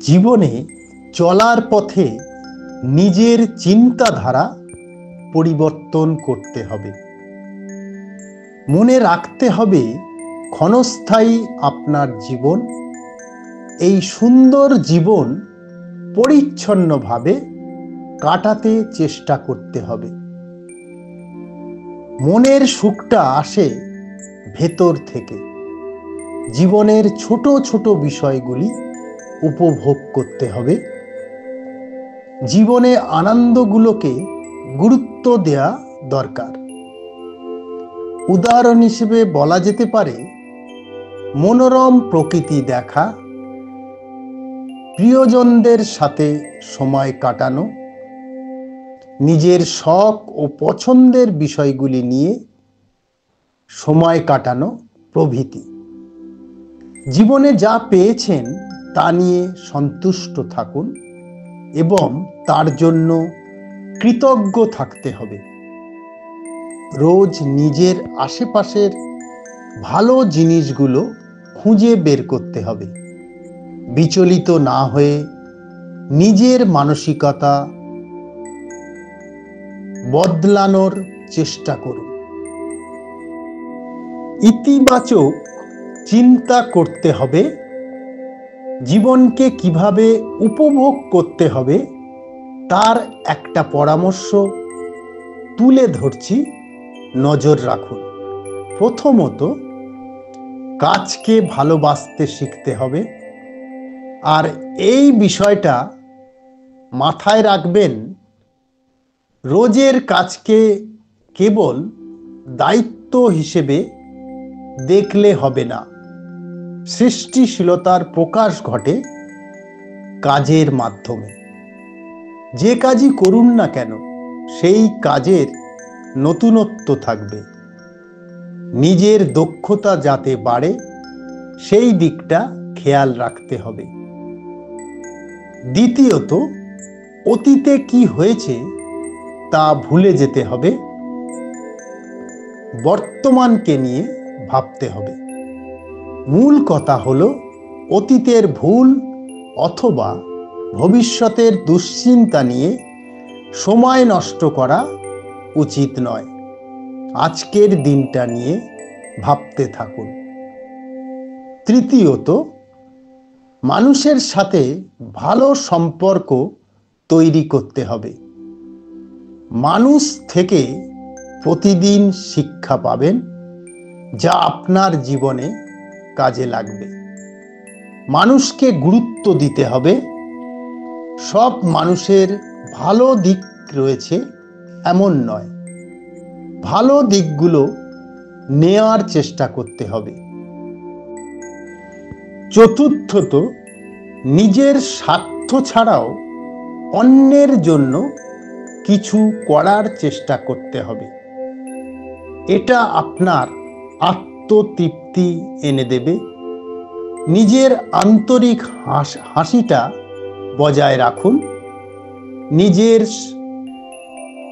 জীবনে চলার পথে নিজের চিন্তাধারা পরিবর্তন করতে হবে। মনে রাখতে হবে, ক্ষণস্থায়ী আপনার জীবন। এই সুন্দর জীবন পরিচ্ছন্নভাবে কাটাতে চেষ্টা করতে হবে। মনের সুখটা আসে ভেতর থেকে। জীবনের ছোট ছোট বিষয়গুলি উপভোগ করতে হবে। জীবনে আনন্দগুলোকে গুরুত্ব দেয়া দরকার। উদাহরণ হিসেবে বলা যেতে পারে, মনোরম প্রকৃতি দেখা, প্রিয়জনদের সাথে সময় কাটানো, নিজের শখ ও পছন্দের বিষয়গুলি নিয়ে সময় কাটানো প্রভৃতি। জীবনে যা পেয়েছেন তা নিয়ে সন্তুষ্ট থাকুন এবং তার জন্য কৃতজ্ঞ থাকতে হবে। রোজ নিজের আশেপাশের ভালো জিনিসগুলো খুঁজে বের করতে হবে। বিচলিত না হয়ে নিজের মানসিকতা বদলানোর চেষ্টা করুন। ইতিবাচক চিন্তা করতে হবে। জীবনকে কিভাবে উপভোগ করতে হবে তার একটা পরামর্শ তুলে ধরছি, নজর রাখুন। প্রথমত, কাজকে ভালোবাসতে শিখতে হবে। আর এই বিষয়টা মাথায় রাখবেন, রোজের কাজকে কেবল দায়িত্ব হিসেবে দেখলে হবে না। সৃষ্টিশীলতার প্রকাশ ঘটে কাজের মাধ্যমে। যে কাজই করুন না কেন, সেই কাজের নতুনত্ব থাকবে। নিজের দক্ষতা যাতে বাড়ে সেই দিকটা খেয়াল রাখতে হবে। দ্বিতীয়ত, অতীতে কি হয়েছে তা ভুলে যেতে হবে। বর্তমানকে নিয়ে ভাবতে হবে। মূল কথা হলো, অতীতের ভুল অথবা ভবিষ্যতের দুশ্চিন্তা নিয়ে সময় নষ্ট করা উচিত নয়। আজকের দিনটা নিয়ে ভাবতে থাকুন। তৃতীয়ত, মানুষের সাথে ভালো সম্পর্ক তৈরি করতে হবে। মানুষ থেকে প্রতিদিন শিক্ষা পাবেন, যা আপনার জীবনে কাজে লাগবে। মানুষকে গুরুত্ব দিতে হবে। সব মানুষের ভালো দিক রয়েছে এমন নয়। ভালো দিকগুলো নেওয়ার চেষ্টা করতে হবে। চতুর্থত, নিজের স্বার্থ ছাড়াও অন্যের জন্য কিছু করার চেষ্টা করতে হবে। এটা আপনার আত্মতৃপ্তি এনে দেবে। নিজের আন্তরিক হাসিটা বজায় রাখুন। নিজের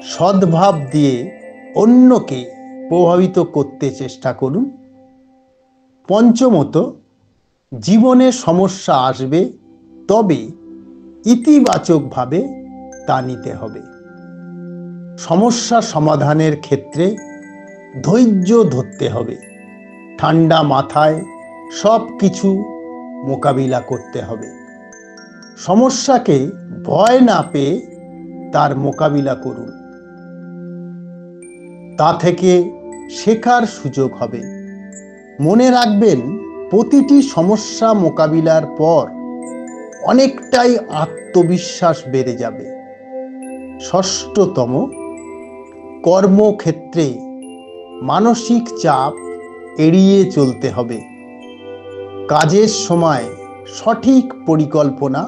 সদ্ভাব দিয়ে অন্যকে প্রভাবিত করতে চেষ্টা করুন। পঞ্চমত, জীবনে সমস্যা আসবে, তবে ইতিবাচকভাবে তা নিতে হবে। সমস্যা সমাধানের ক্ষেত্রে ধৈর্য ধরতে হবে। ঠান্ডা মাথায় সব কিছু মোকাবিলা করতে হবে। সমস্যাকে ভয় না পেয়ে তার মোকাবিলা করুন। তা থেকে শেখার সুযোগ হবে। মনে রাখবেন, প্রতিটি সমস্যা মোকাবিলার পর অনেকটাই আত্মবিশ্বাস বেড়ে যাবে। ষষ্ঠতম, কর্মক্ষেত্রে মানসিক চাপ এড়িয়ে চলতে হবে। কাজের সময় সঠিক পরিকল্পনা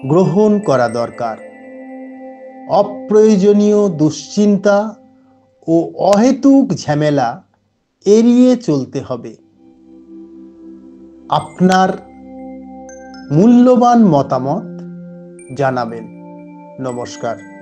গ্রহণ করা দরকার। অপ্রয়োজনীয় দুশ্চিন্তা ও অহেতুক ঝামেলা এড়িয়ে চলতে হবে। আপনার মূল্যবান মতামত জানাবেন। নমস্কার।